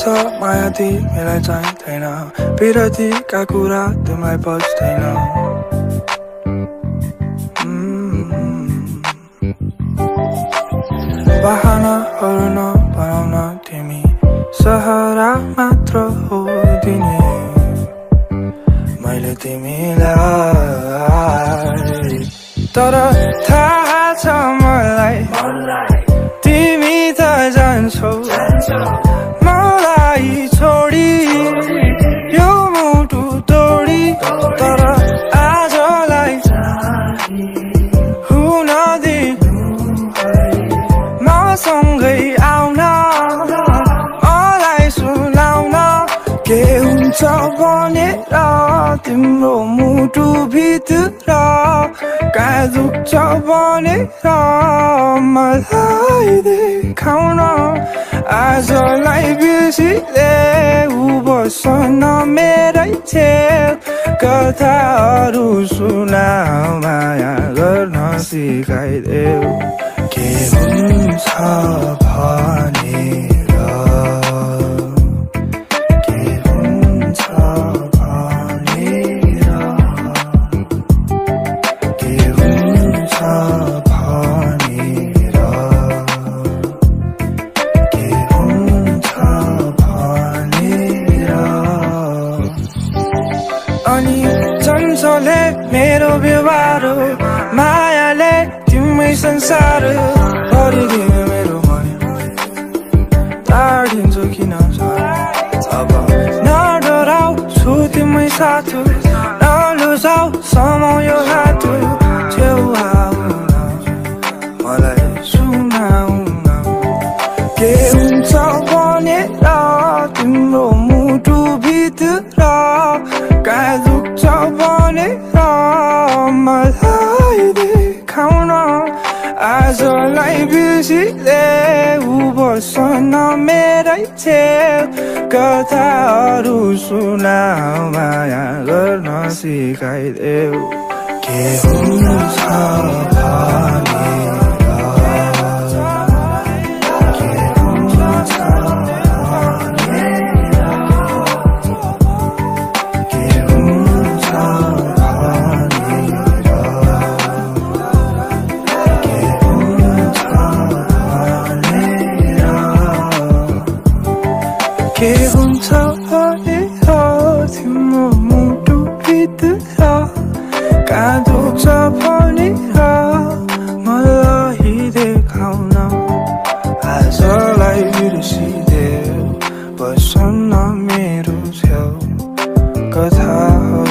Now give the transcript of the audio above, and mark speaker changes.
Speaker 1: छ माया तिमीलाई चाहिँदैन विरतीका कुरा तिमीलाई बज्दैन बहानाहरू नबनाउन तिमी सहारा मात्र हो दिने मैले तिमीलाई तर थाहा छ मलाई तिमी त जान्छौ मलाई छोडी यो मुटु तोडी तर आजलाई हुन दे मसँगै आउन मलाई सुनाउन के हुन्छ भनेर तिम्रो मुटु भित्र कहाँ दुख्छ भनेर मलाई देखाउन आजलाई बिर्सिले उ बस्न मेरै छेउ कथाहरू सुनाऊ माया गर्न सिकाइदेऊ के हुन्छ भनेर अनि चञ्चले मेरो व्यवहार मायाले तिमी संसार भरिदियो मेरो मन टाढिन्छु किन अब नडराउ छु तिमी साथ नलुजाउ समय हात छेउ आउन मलाई सुनाउन के हुन्छ भनेर तिम्रो मुटु भित्र कहाँ दुख्छ भनेर मलाई देखाउन आजलाई बिर्सिले उ बस्न मेरै छेउ कथाहरू सुनाऊ माया गर्न सिकाइदेऊ के हुन्छ के हुन्छ भनेर तिम्रो मुटु भित्र कहाँ दुख्छ भनेर मलाई देखाउन आजलाई बिर्सिदेऊ बस्न मेरो छेउ कथाहरू